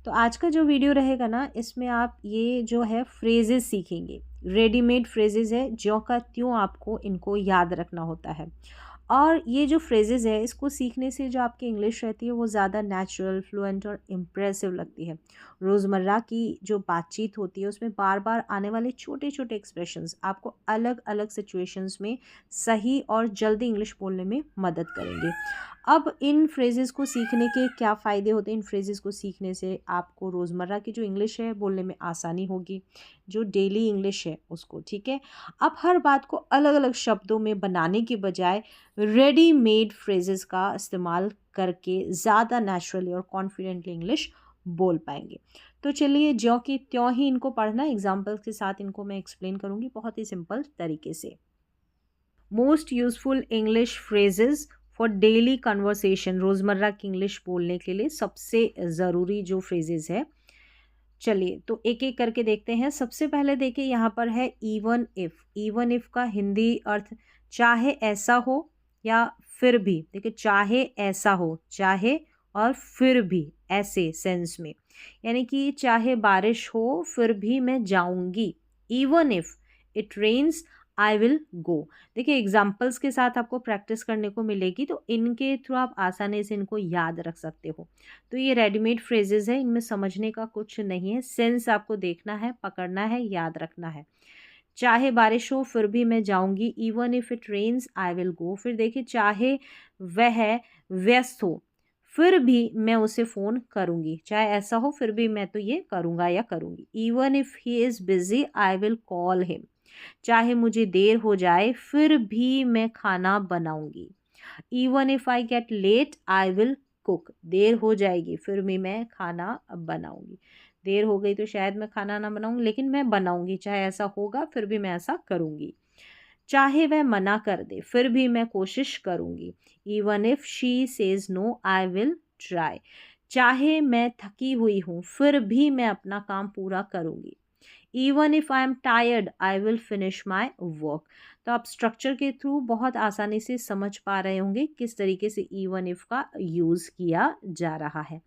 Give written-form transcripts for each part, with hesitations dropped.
तो आज का जो वीडियो रहेगा ना, इसमें आप ये जो है फ्रेजेस सीखेंगे। रेडीमेड फ्रेजेस है, ज्यों का त्यों आपको इनको याद रखना होता है। और ये जो फ्रेजेस है, इसको सीखने से जो आपकी इंग्लिश रहती है वो ज़्यादा नेचुरल, फ्लुएंट और इम्प्रेसिव लगती है। रोज़मर्रा की जो बातचीत होती है उसमें बार बार आने वाले छोटे छोटे एक्सप्रेशंस आपको अलग अलग सिचुएशंस में सही और जल्दी इंग्लिश बोलने में मदद करेंगे। अब इन फ्रेजेस को सीखने के क्या फ़ायदे होते हैं? इन फ्रेजेस को सीखने से आपको रोज़मर्रा की जो इंग्लिश है बोलने में आसानी होगी, जो डेली इंग्लिश है उसको, ठीक है। आप हर बात को अलग अलग शब्दों में बनाने के बजाय रेडीमेड फ्रेजेस का इस्तेमाल करके ज़्यादा नेचुरली और कॉन्फिडेंटली इंग्लिश बोल पाएंगे। तो चलिए, ज्यों की त्यों ही इनको पढ़ना, एग्जाम्पल्स के साथ इनको मैं एक्सप्लेन करूँगी बहुत ही सिंपल तरीके से। Most useful English phrases for daily conversation, रोज़मर्रा की इंग्लिश बोलने के लिए सबसे ज़रूरी जो फ्रेजेस है। चलिए, तो एक एक करके देखते हैं। सबसे पहले देखिए, यहाँ पर है इवन इफ़। इवन इफ़ का हिंदी अर्थ चाहे ऐसा हो या फिर भी। देखिए, चाहे ऐसा हो, चाहे और फिर भी, ऐसे सेंस में, यानी कि चाहे बारिश हो फिर भी मैं जाऊंगी। Even if it rains I will go. देखिए, एग्जाम्पल्स के साथ आपको प्रैक्टिस करने को मिलेगी, तो इनके थ्रू आप आसानी से इनको याद रख सकते हो। तो ये रेडीमेड फ्रेजेस है, इनमें समझने का कुछ नहीं है, सेंस आपको देखना है, पकड़ना है, याद रखना है। चाहे बारिश हो फिर भी मैं जाऊंगी, even if it rains I will go. फिर देखिए, चाहे वह व्यस्त हो फिर भी मैं उसे फ़ोन करूंगी। चाहे ऐसा हो फिर भी मैं तो ये करूंगा या करूंगी। Even if he is busy I will call him. चाहे मुझे देर हो जाए फिर भी मैं खाना बनाऊंगी। Even if I get late I will cook. देर हो जाएगी फिर भी मैं खाना बनाऊंगी। देर हो गई तो शायद मैं खाना ना बनाऊं, लेकिन मैं बनाऊंगी। चाहे ऐसा होगा फिर भी मैं ऐसा करूंगी। चाहे वह मना कर दे फिर भी मैं कोशिश करूंगी। Even if she says no I will try. चाहे मैं थकी हुई हूँ फिर भी मैं अपना काम पूरा करूंगी। Even if I am tired I will finish my work. तो आप स्ट्रक्चर के थ्रू बहुत आसानी से समझ पा रहे होंगे किस तरीके से इवन इफ का यूज़ किया जा रहा है।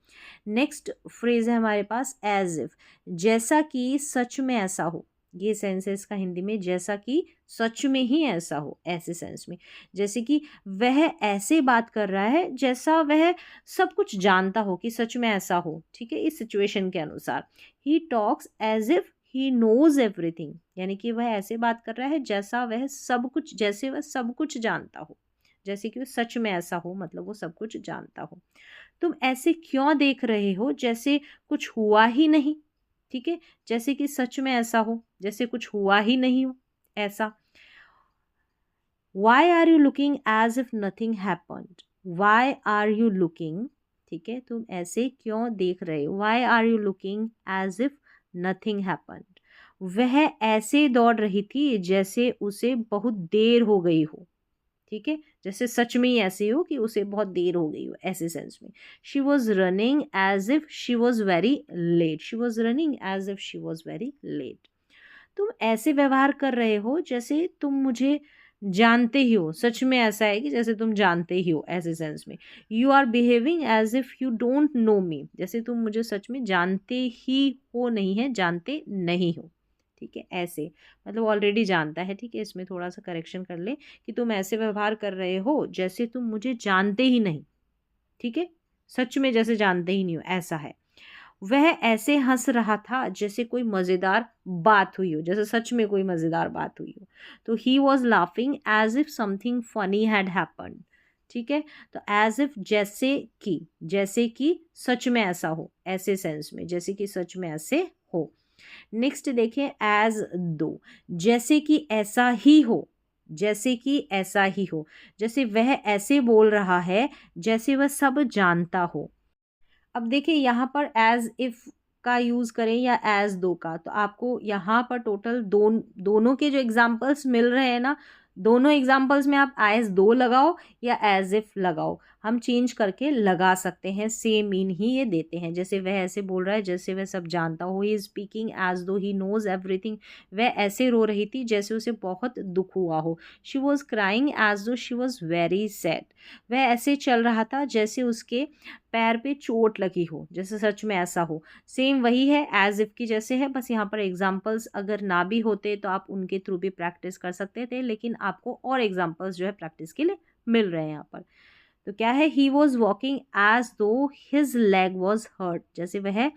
नेक्स्ट फ्रेज है हमारे पास एज इफ। जैसा कि सच में ऐसा हो। ये सेंस है इसका हिंदी में, जैसा कि सच में ही ऐसा हो, ऐसे सेंस में। जैसे कि वह ऐसे बात कर रहा है जैसा वह सब कुछ जानता हो कि सच में ऐसा हो, ठीक है, इस सिचुएशन के अनुसार। He talks as if he knows everything, यानी कि वह ऐसे बात कर रहा है जैसा वह सब कुछ, जैसे वह सब कुछ जानता हो। जैसे कि वो सच में ऐसा हो, मतलब वो सब कुछ जानता हो। तुम ऐसे क्यों देख रहे हो जैसे कुछ हुआ ही नहीं। ठीक है, जैसे कि सच में ऐसा हो, जैसे कुछ हुआ ही नहीं हो, ऐसा। Why are you looking as if nothing happened. Why are you looking, ठीक है, तुम ऐसे क्यों देख रहे हो। Why are you looking as if nothing happened. वह ऐसे दौड़ रही थी जैसे उसे बहुत देर हो गई हो। ठीक है, जैसे सच में ही ऐसे हो कि उसे बहुत देर हो गई हो, ऐसे सेंस में। She was running as if she was very late. She was running as if she was very late. तुम ऐसे व्यवहार कर रहे हो जैसे तुम मुझे जानते ही हो। सच में ऐसा है कि जैसे तुम जानते ही हो, ऐसे सेंस में। You are behaving as if you don't know me. जैसे तुम मुझे सच में जानते ही हो, नहीं है, जानते नहीं हो। ठीक है, ऐसे, मतलब ऑलरेडी जानता है। ठीक है, इसमें थोड़ा सा करेक्शन कर ले कि तुम ऐसे व्यवहार कर रहे हो जैसे तुम मुझे जानते ही नहीं। ठीक है, सच में जैसे जानते ही नहीं हो, ऐसा है। वह ऐसे हंस रहा था जैसे कोई मज़ेदार बात हुई हो, जैसे सच में कोई मज़ेदार बात हुई हो। तो he was laughing as if something funny had happened. ठीक है, तो एज इफ, जैसे कि, जैसे कि सच में ऐसा हो, ऐसे सेंस में, जैसे कि सच में ऐसे हो। नेक्स्ट देखें, एज दो। जैसे कि ऐसा ही हो, जैसे कि ऐसा ही हो, जैसे वह ऐसे बोल रहा है जैसे वह सब जानता हो। अब देखिए, यहाँ पर एज इफ का यूज करें या एज दो का, तो आपको यहाँ पर टोटल दोनों के जो एग्जाम्पल्स मिल रहे हैं ना, दोनों एग्जाम्पल्स में आप एज दो लगाओ या एज इफ लगाओ, हम चेंज करके लगा सकते हैं, सेम मीन ही ये देते हैं। जैसे वह ऐसे बोल रहा है जैसे वह सब जानता हो, ही इज स्पीकिंग एज दो ही नोज एवरीथिंग, वह ऐसे रो रही थी जैसे उसे बहुत दुख हुआ हो। शी वॉज क्राइंग एज दो शी वॉज वेरी सैड, वह ऐसे चल रहा था जैसे उसके पैर पे चोट लगी हो, जैसे सच में ऐसा हो। सेम वही है, एज इफ की जैसे है, बस यहाँ पर एग्जाम्पल्स अगर ना भी होते तो आप उनके थ्रू भी प्रैक्टिस कर सकते थे, लेकिन आपको और एग्जाम्पल्स जो है प्रैक्टिस के लिए मिल रहे हैं यहाँ पर। तो क्या है, ही वॉज वॉकिंग एज दो हिज लेग वॉज हर्ट, जैसे वह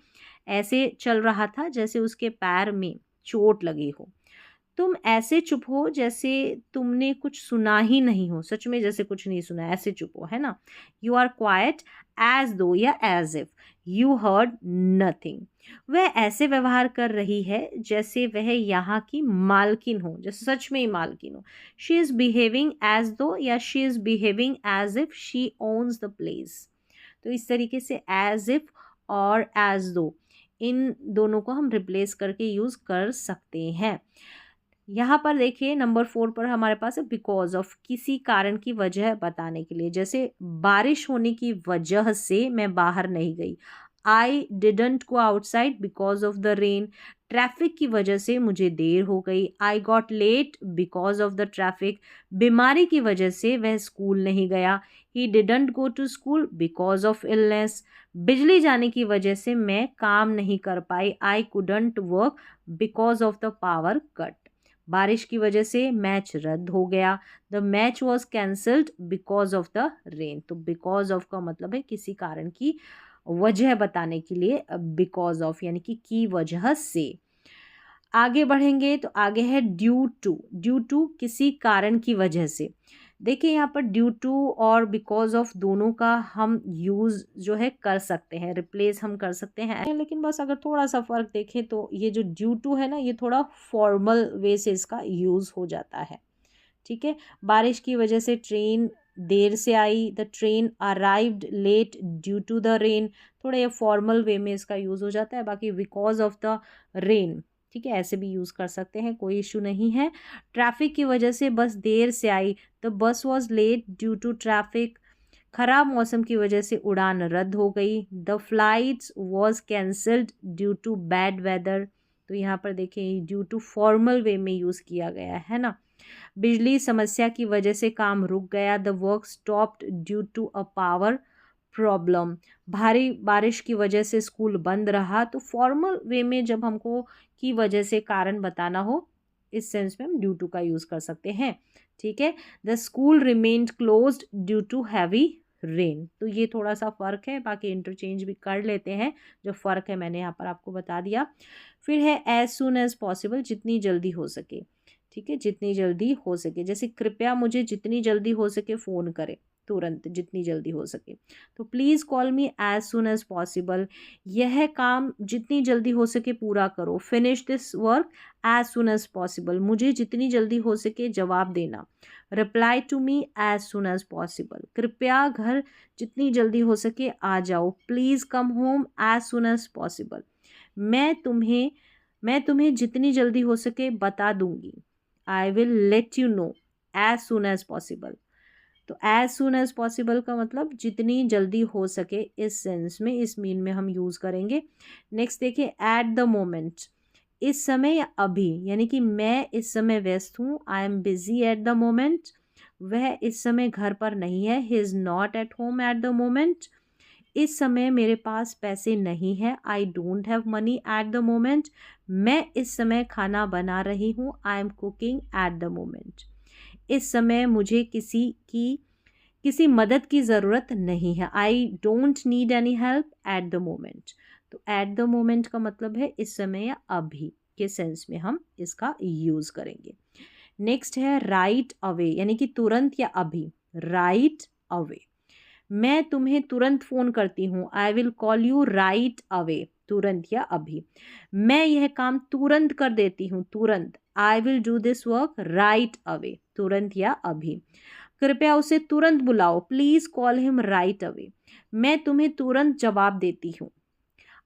ऐसे चल रहा था जैसे उसके पैर में चोट लगी हो। तुम ऐसे चुप हो जैसे तुमने कुछ सुना ही नहीं हो, सच में जैसे कुछ नहीं सुना, ऐसे चुप हो, है ना। You are quite as though या as if you heard nothing, वह ऐसे व्यवहार कर रही है जैसे वह यहाँ की मालकिन हो, जैसे सच में ही मालकिन हो। She is behaving as though या she is behaving as if she owns the place. तो इस तरीके से एज इफ और एज दो, इन दोनों को हम रिप्लेस करके यूज कर सकते हैं। यहाँ पर देखिए नंबर 4 पर हमारे पास है बिकॉज ऑफ, किसी कारण की वजह बताने के लिए। जैसे बारिश होने की वजह से मैं बाहर नहीं गई, I didn't go outside because of the rain, traffic की वजह से मुझे देर हो गई, I got late because of the traffic, बीमारी की वजह से वह स्कूल नहीं गया, he didn't go to school because of illness, बिजली जाने की वजह से मैं काम नहीं कर पाई, I couldn't work because of the power cut, बारिश की वजह से मैच रद्द हो गया, the match was cancelled because of the rain. तो बिकॉज ऑफ का मतलब है किसी कारण की वजह बताने के लिए बिकॉज ऑफ यानी कि की वजह से। आगे बढ़ेंगे तो आगे है ड्यू टू, ड्यू टू किसी कारण की वजह से। देखिए यहाँ पर ड्यू टू और बिकॉज ऑफ दोनों का हम यूज़ जो है कर सकते हैं, रिप्लेस हम कर सकते हैं, लेकिन बस अगर थोड़ा सा फ़र्क देखें तो ये जो ड्यू टू है ना, ये थोड़ा फॉर्मल वे से इसका यूज़ हो जाता है। ठीक है, बारिश की वजह से ट्रेन देर से आई, the train arrived late due to the rain, थोड़ा ये फॉर्मल वे में इसका यूज़ हो जाता है। बाकी बिकॉज ऑफ द रेन, ठीक है, ऐसे भी यूज़ कर सकते हैं, कोई इशू नहीं है। ट्रैफिक की वजह से बस देर से आई, the bus was late due to traffic, खराब मौसम की वजह से उड़ान रद्द हो गई, the flights was cancelled due to bad weather. तो यहाँ पर देखिए ड्यू टू फॉर्मल वे में यूज़ किया गया है ना। बिजली समस्या की वजह से काम रुक गया, the work stopped due to a power problem, भारी बारिश की वजह से स्कूल बंद रहा। तो फॉर्मल वे में जब हमको की वजह से कारण बताना हो, इस सेंस में हम ड्यू टू का यूज़ कर सकते हैं। ठीक है, the school remained closed due to heavy rain. तो ये थोड़ा सा फ़र्क है, बाकी इंटरचेंज भी कर लेते हैं, जो फ़र्क है मैंने यहाँ पर आपको बता दिया। फिर है एज सून एज पॉसिबल, जितनी जल्दी हो सके। ठीक है, जितनी जल्दी हो सके, जैसे कृपया मुझे जितनी जल्दी हो सके फ़ोन करें, तुरंत जितनी जल्दी हो सके। तो please call me as soon as possible, यह काम जितनी जल्दी हो सके पूरा करो। Finish this work as soon as possible, मुझे जितनी जल्दी हो सके जवाब देना। Reply to me as soon as possible, कृपया घर जितनी जल्दी हो सके आ जाओ। Please come home as soon as possible, मैं तुम्हें जितनी जल्दी हो सके बता दूंगी। I will let you know as soon as possible. तो एज सुन एज पॉसिबल का मतलब जितनी जल्दी हो सके, इस सेंस में, इस मीन में हम यूज़ करेंगे। नेक्स्ट देखिए एट द मोमेंट, इस समय या अभी, यानी कि मैं इस समय व्यस्त हूँ, I am busy at the moment, वह इस समय घर पर नहीं है, he is not at home at the moment, इस समय मेरे पास पैसे नहीं है, I don't have money at the moment, मैं इस समय खाना बना रही हूँ, I am cooking at the moment, इस समय मुझे किसी मदद की ज़रूरत नहीं है, I don't need any help at the moment. तो एट द मोमेंट का मतलब है इस समय या अभी के सेंस में हम इसका यूज़ करेंगे। नेक्स्ट है राइट अवे, यानी कि तुरंत या अभी, राइट अवे, मैं तुम्हें तुरंत फ़ोन करती हूँ, I will call you right away, तुरंत या अभी। मैं यह काम तुरंत कर देती हूँ, तुरंत, I will do this work right away, तुरंत या अभी। कृपया उसे तुरंत बुलाओ, please call him right away, मैं तुम्हें तुरंत जवाब देती हूँ,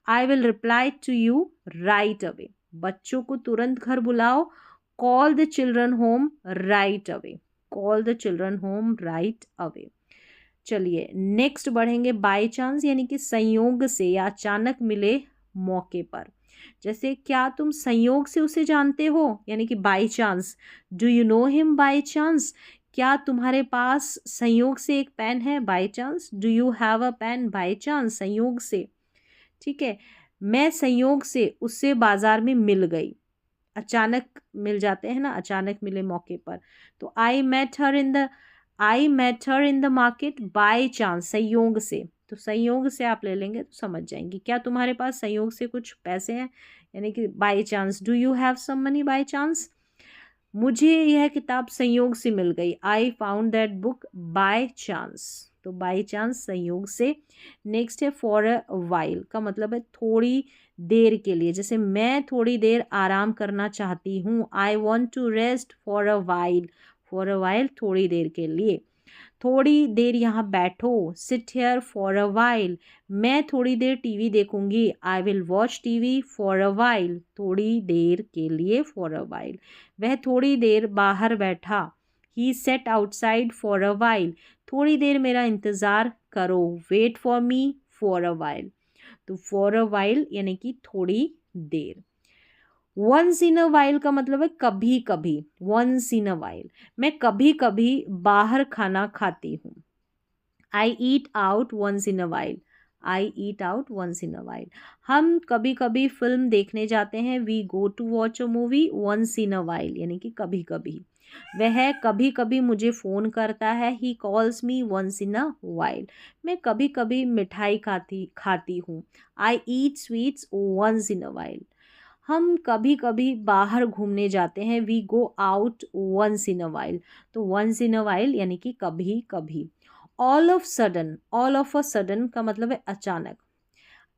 I will reply to you right away. बच्चों को तुरंत घर बुलाओ, call the children home right away, call the children home right away. चलिए नेक्स्ट बढ़ेंगे, बाय चांस यानी कि संयोग से या अचानक मिले मौके पर। जैसे क्या तुम संयोग से उसे जानते हो, यानी कि by chance, do you know him by chance. क्या तुम्हारे पास संयोग से एक पेन है, by chance, do you have a pen by chance, संयोग से। ठीक है, मैं संयोग से उससे बाजार में मिल गई, अचानक मिल जाते हैं ना, अचानक मिले मौके पर। तो I met her in the market by chance, संयोग से। तो संयोग से आप ले लेंगे तो समझ जाएंगे। क्या तुम्हारे पास संयोग से कुछ पैसे हैं, यानी कि by chance, do you have some money by chance. मुझे यह किताब संयोग से मिल गई, I found that book by chance. तो बाय चांस, संयोग से। नेक्स्ट है फॉर अ वाइल, का मतलब है थोड़ी देर के लिए। जैसे मैं थोड़ी देर आराम करना चाहती हूँ, I want to rest for a while, for a while थोड़ी देर के लिए। थोड़ी देर यहाँ बैठो, sit here for a while, मैं थोड़ी देर टीवी देखूंगी, I will watch TV for a while, थोड़ी देर के लिए, फॉर अ वाइल। वह थोड़ी देर बाहर बैठा, he sat outside for a while, थोड़ी देर मेरा इंतज़ार करो, wait for me for a while. तो फॉर अ वाइल यानी कि थोड़ी देर। वंस इन अ वाइल का मतलब है कभी कभी, वंस इन अ वाइल, मैं कभी कभी बाहर खाना खाती हूँ, I eat out once in a while, I eat out once in a while. हम कभी कभी फिल्म देखने जाते हैं, we go to watch a movie once in a while, यानी कि कभी कभी। वह कभी कभी मुझे फ़ोन करता है, he calls me once in a while, मैं कभी कभी मिठाई खाती खाती हूँ, I eat sweets once in a while. हम कभी कभी बाहर घूमने जाते हैं, we go out once in a while. तो वंस इन अ वाइल यानी कि कभी कभी। All of sudden, all of a sudden का मतलब है अचानक,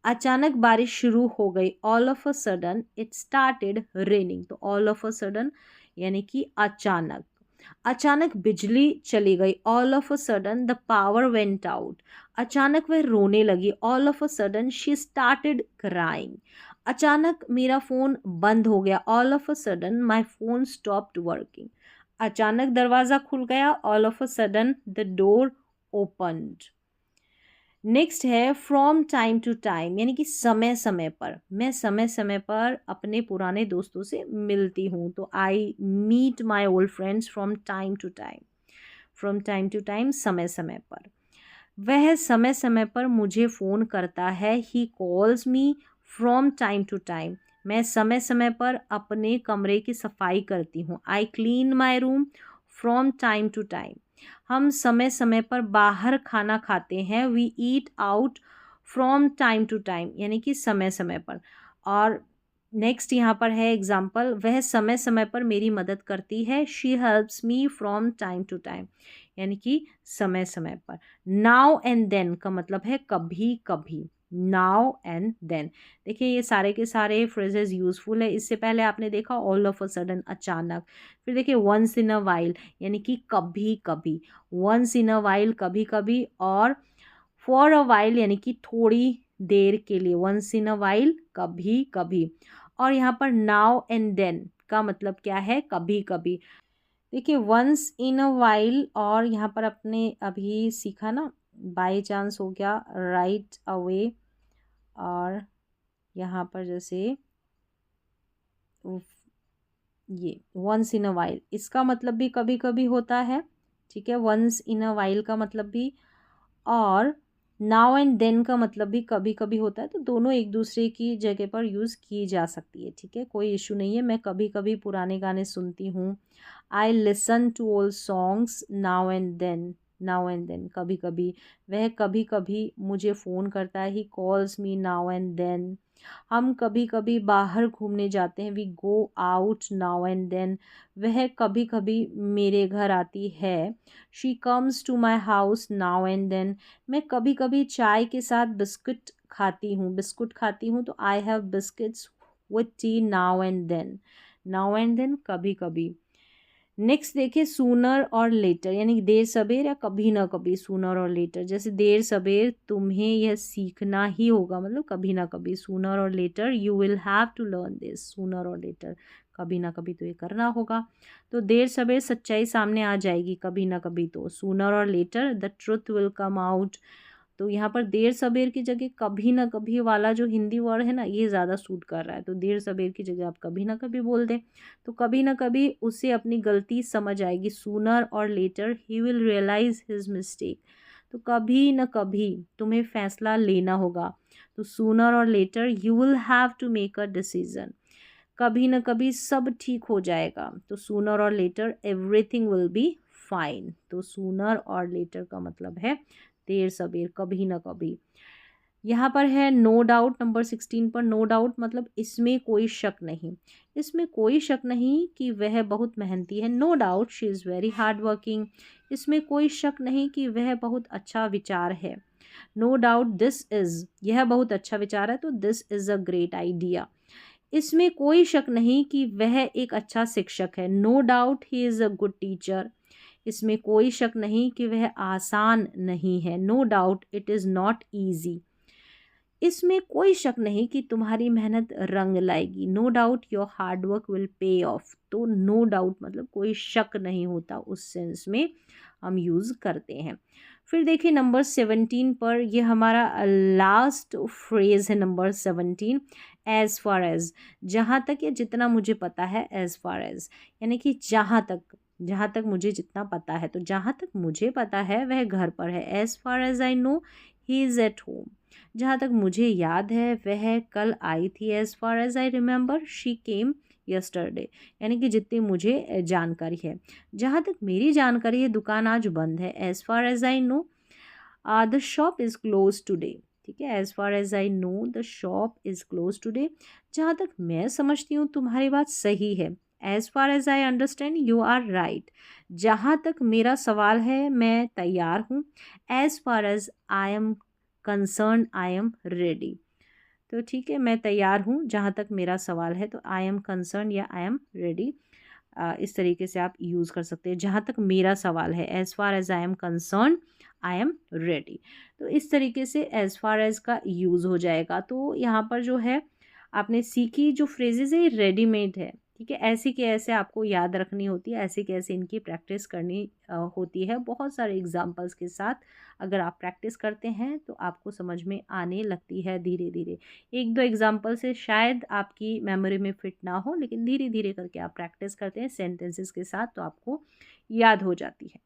अचानक बारिश शुरू हो गई, all of a sudden it started raining. तो ऑल ऑफ अ सडन यानी कि अचानक। अचानक बिजली चली गई, all of a sudden the power went out, अचानक वह रोने लगी, all of a sudden she started crying. अचानक मेरा फ़ोन बंद हो गया, all of a sudden my phone stopped working. अचानक दरवाज़ा खुल गया, all of a sudden the door opened. Next है फ्रॉम टाइम टू टाइम, यानी कि समय समय पर। मैं समय समय पर अपने पुराने दोस्तों से मिलती हूँ, तो I meet my old friends from time to time, from time to time समय समय पर। वह समय समय पर मुझे फ़ोन करता है, he calls me from time to time, मैं समय समय पर अपने कमरे की सफाई करती हूँ, I clean my room from time to time. हम समय समय पर बाहर खाना खाते हैं, we eat out from time to time, यानी कि समय समय पर। और नेक्स्ट यहाँ पर है एग्जाम्पल, वह समय समय पर मेरी मदद करती है, she helps me from time to time, यानी कि समय समय पर। नाउ एंड देन का मतलब है कभी कभी, नाउ एंड देन। देखिए ये सारे के सारे फ्रेजेस यूजफुल है। इससे पहले आपने देखा ऑल ऑफ अ सडन, अचानक। फिर देखिए वंस इन अ वाइल यानी कि कभी कभी, वंस इन अ वाइल कभी कभी, और फॉर अ वाइल यानी कि थोड़ी देर के लिए, वंस इन अ वाइल कभी कभी। और यहाँ पर नाउ एंड देन का मतलब क्या है, कभी कभी। देखिए वंस इन अ वाइल, और यहाँ पर अपने अभी सीखा ना, बाय चांस हो गया, राइट अवे, और यहाँ पर जैसे ये वंस इन अ वाइल, इसका मतलब भी कभी कभी होता है। ठीक है, वंस इन अ वाइल का मतलब भी, और नाउ एंड देन का मतलब भी कभी कभी होता है। तो दोनों एक दूसरे की जगह पर यूज़ की जा सकती है। ठीक है, कोई इशू नहीं है। मैं कभी कभी पुराने गाने सुनती हूँ, I listen to old songs now and then, now and then कभी कभी। वह कभी कभी मुझे फ़ोन करता है, he calls me now and then. हम कभी कभी बाहर घूमने जाते हैं, we go out now and then. वह कभी कभी मेरे घर आती है, she comes to my house now and then. मैं कभी कभी चाय के साथ बिस्कुट खाती हूँ, बिस्कुट खाती हूँ, तो I have biscuits with tea now and then, now and then कभी कभी। नेक्स्ट देखिए सूनर और लेटर, यानी कि देर सवेर या कभी ना कभी, सूनर और लेटर। जैसे देर सवेर तुम्हें यह सीखना ही होगा, मतलब कभी ना कभी। Sooner or later you will have to learn this, sooner or later, कभी ना कभी तो ये करना होगा। तो देर सवेर सच्चाई सामने आ जाएगी कभी ना कभी, तो sooner or later the truth will come out. तो यहाँ पर देर सवेर की जगह कभी ना कभी वाला जो हिंदी वर्ड है ना, ये ज़्यादा सूट कर रहा है। तो देर सवेर की जगह आप कभी ना कभी बोल दें, तो कभी ना कभी उसे अपनी गलती समझ आएगी। Sooner or later he will realise his mistake. तो कभी ना कभी तुम्हें फैसला लेना होगा। तो sooner or later you will have to make a decision. कभी ना कभी सब ठीक हो जाएगा। तो sooner or later everything will be fine. तो सूनर और लेटर का मतलब है देर सवेर, कभी ना कभी। यहाँ पर है नो डाउट, नंबर 16 पर। नो डाउट मतलब इसमें कोई शक नहीं, इसमें कोई शक नहीं कि वह बहुत मेहनती है। No doubt she is very hard working. इसमें कोई शक नहीं कि वह बहुत अच्छा विचार है। नो डाउट दिस इज़, यह बहुत अच्छा विचार है, तो this is a great idea. इसमें कोई शक नहीं कि वह एक अच्छा शिक्षक है। No doubt he is a good teacher. इसमें कोई शक नहीं कि वह आसान नहीं है। No doubt it is not easy. इसमें कोई शक नहीं कि तुम्हारी मेहनत रंग लाएगी। No doubt your hard work will pay off. तो नो डाउट मतलब कोई शक नहीं होता, उस सेंस में हम यूज़ करते हैं। फिर देखिए नंबर 17 पर, ये हमारा लास्ट फ्रेज़ है नंबर 17। एज़ फार एज़, जहाँ तक या जितना मुझे पता है। एज़ फार एज़ यानी कि जहाँ तक, जहाँ तक मुझे जितना पता है। तो जहाँ तक मुझे पता है वह घर पर है। As far as I no he is at home. जहाँ तक मुझे याद है वह कल आई थी। As far as I remember she came yesterday, यानी कि जितनी मुझे जानकारी है। जहाँ तक मेरी जानकारी है दुकान आज बंद है। As far as I know the shop is close today. ठीक है, as far as I know the shop is close today. जहाँ तक मैं समझती हूँ तुम्हारी बात सही है। As far as I understand you are right. जहाँ तक मेरा सवाल है मैं तैयार हूँ। As far as I am concern I am ready. तो ठीक है, मैं तैयार हूँ जहाँ तक मेरा सवाल है। तो आई एम कंसर्न या आई एम रेडी, इस तरीके से आप यूज़ कर सकते हैं। जहाँ तक मेरा सवाल है, as far as I am concern I am ready. तो इस तरीके से एज़ फार एज़ का यूज़ हो जाएगा। तो यहाँ पर जो है आपने सीखी जो फ्रेजेज़ है ये रेडीमेड है। ठीक है, ऐसे के ऐसे आपको याद रखनी होती है, ऐसे के ऐसे इनकी प्रैक्टिस करनी होती है। बहुत सारे एग्जाम्पल्स के साथ अगर आप प्रैक्टिस करते हैं तो आपको समझ में आने लगती है धीरे धीरे। एक दो एग्जाम्पल से शायद आपकी मेमोरी में फिट ना हो, लेकिन धीरे धीरे करके आप प्रैक्टिस करते हैं सेंटेंसेस के साथ तो आपको याद हो जाती है।